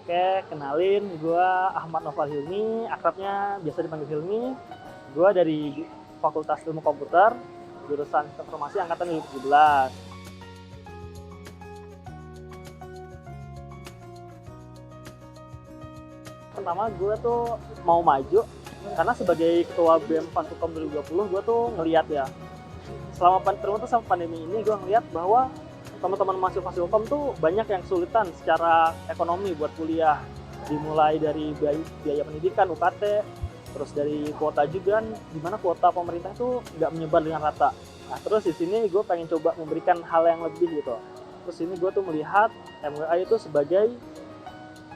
Oke, kenalin gue Ahmad Noval Hilmi, akrabnya biasa dipanggil Hilmi. Gue dari Fakultas Ilmu Komputer, jurusan Informasi angkatan 2017. Pertama gue tuh mau maju karena sebagai ketua BEM Fakultas 2020 gue tuh ngeliat ya, terutama tuh sama pandemi ini gue ngeliat bahwa teman-teman mahasiswa Fasilkom tuh banyak yang kesulitan secara ekonomi buat kuliah, dimulai dari biaya pendidikan UKT, terus dari kuota juga, dimana kuota pemerintah itu nggak menyebar dengan rata. Nah terus di sini gue pengen coba memberikan hal yang lebih gitu. Terus ini gue tuh melihat MWA itu sebagai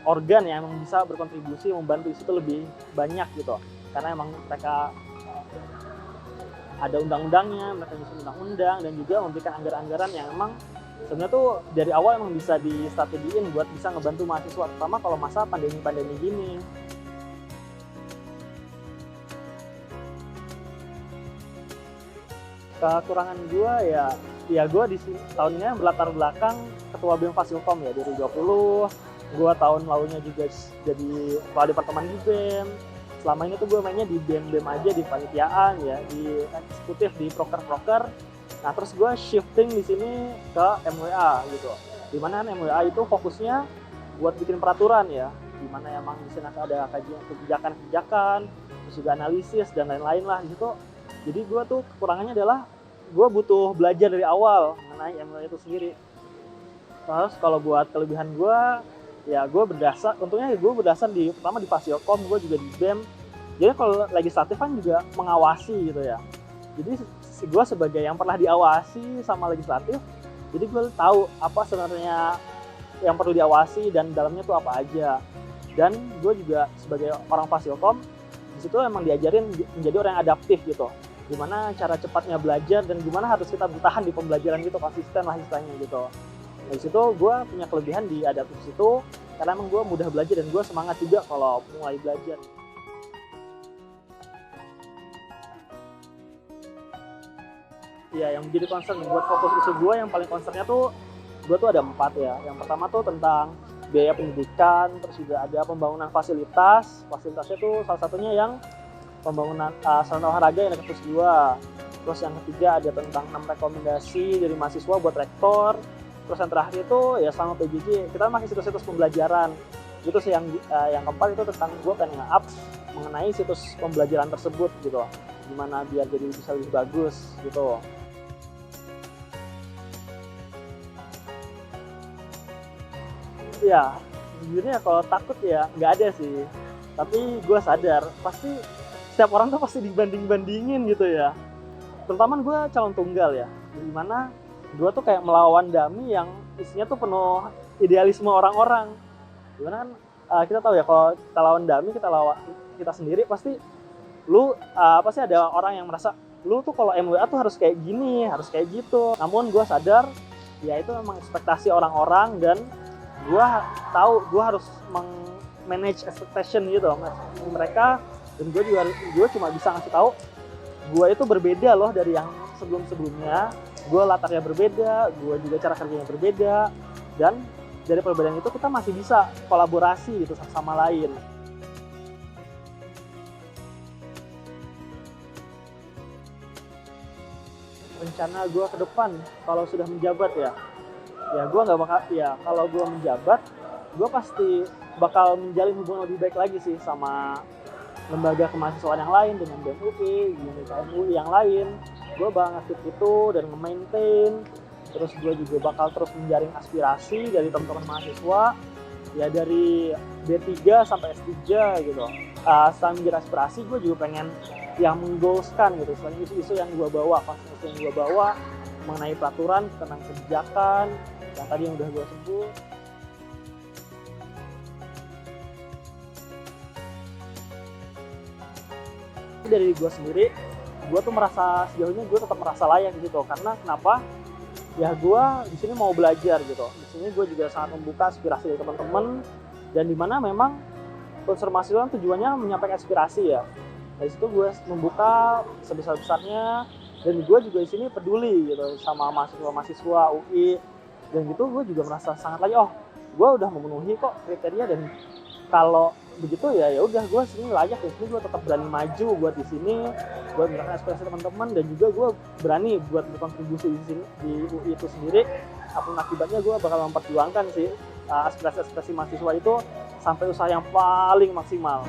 organ yang emang bisa berkontribusi membantu itu lebih banyak gitu, karena emang mereka ada undang-undangnya, mereka nyusun undang-undang dan juga memberikan anggaran-anggaran yang emang sebenarnya tuh dari awal emang bisa distrategiin buat bisa ngebantu mahasiswa, terutama kalau masa pandemi-pandemi gini. Kekurangan gue ya gue di tahun ini berlatar belakang ketua BEM Fasilkom ya 2020. Gue tahun lalunya juga jadi kepala departemen di BEM. Selama ini tuh gue mainnya di BEM aja, di panitiaan ya, di eksekutif, di proker. Nah terus gue shifting di sini ke MWA gitu. Dimana MWA itu fokusnya buat bikin peraturan ya, dimana emang di sini ada kajian kebijakan, terus juga analisis dan lain-lain lah di situ. Jadi gue tuh kekurangannya adalah gue butuh belajar dari awal mengenai MWA itu sendiri. Terus kalau buat kelebihan gue, ya untungnya gue berdasar pertama di Fasilkom, gue juga di BEM. Jadi kalau legislatif kan juga mengawasi gitu ya. Jadi gue sebagai yang pernah diawasi sama legislatif, jadi gue tahu apa sebenarnya yang perlu diawasi dan dalamnya tuh apa aja. Dan gue juga sebagai orang Fasilkom, di situ emang diajarin menjadi orang yang adaptif gitu. Gimana cara cepatnya belajar dan gimana harus kita bertahan di pembelajaran gitu, konsisten lah istilahnya gitu. Nah, di situ gue punya kelebihan di adaptif itu karena emang gue mudah belajar dan gue semangat juga kalau mulai belajar. Ya, yang menjadi concern buat fokus isu gue yang paling concernnya tuh gue tuh ada 4 ya. Yang pertama tuh tentang biaya pendidikan, terus juga ada pembangunan fasilitas. Fasilitasnya tuh salah satunya yang pembangunan sarana olahraga yang dekat kampus 2. Terus yang ketiga ada tentang 6 rekomendasi dari mahasiswa buat rektor. Terus yang terakhir itu ya sama PJJ, kita pakai situs-situs pembelajaran. Itu sih yang keempat itu tentang gue pengen nge-up mengenai situs pembelajaran tersebut gitu. Gimana biar jadi bisa lebih bagus gitu. Ya, jujurnya kalau takut ya nggak ada sih. Tapi gue sadar, pasti setiap orang tuh pasti dibanding-bandingin gitu ya. Terutama gue calon tunggal ya, dimana gue tuh kayak melawan dummy yang isinya tuh penuh idealisme orang-orang. Dimana kan kita tahu ya kalau kita lawan dummy, kita lawan kita sendiri, pasti pasti ada orang yang merasa lu tuh kalau MWA tuh harus kayak gini, harus kayak gitu. Namun gue sadar ya itu memang ekspektasi orang-orang dan gue tahu gue harus manage expectation gitu mereka, dan gue cuma bisa ngasih tahu gue itu berbeda loh dari yang sebelumnya. Gue latarnya berbeda, gue juga cara kerjanya berbeda, dan dari perbedaan itu kita masih bisa kolaborasi gitu satu sama lain. Rencana gue ke depan kalau sudah menjabat ya gue nggak bakal, ya kalau gue menjabat gue pasti bakal menjalin hubungan lebih baik lagi sih sama lembaga kemahasiswaan yang lain, dengan BEM UI, UI yang lain. Gue bakal ngasih itu dan nge-maintain. Terus gue juga bakal terus menjaring aspirasi dari teman-teman mahasiswa ya dari D3 sampai S3 gitu. Setelah menjaring aspirasi, gue juga pengen yang menggoalskan gitu, selain isu-isu yang gue bawa, mengenai peraturan tentang kebijakan yang tadi yang udah gue sebut. Dari gue sendiri, gue tuh merasa sejauh ini gue tetap merasa layak gitu. Karena kenapa? Ya gue di sini mau belajar gitu. Di sini gue juga sangat membuka aspirasi dari teman-teman, dan dimana memang unsur mahasiswa tujuannya menyampaikan aspirasi ya. Dari situ gue membuka sebesar-besarnya, dan gue juga di sini peduli gitu sama mahasiswa UI, dan gitu gue juga merasa sangat layak. Oh gue udah memenuhi kok kriteria, dan kalau begitu ya udah gue sini layak, di sini gue tetap berani maju buat di sini, buat menyerahkan aspirasi teman-teman, dan juga gue berani buat berkontribusi di sini di UI itu sendiri. Apapun akibatnya gue bakal memperjuangkan sih aspirasi mahasiswa itu sampai usaha yang paling maksimal.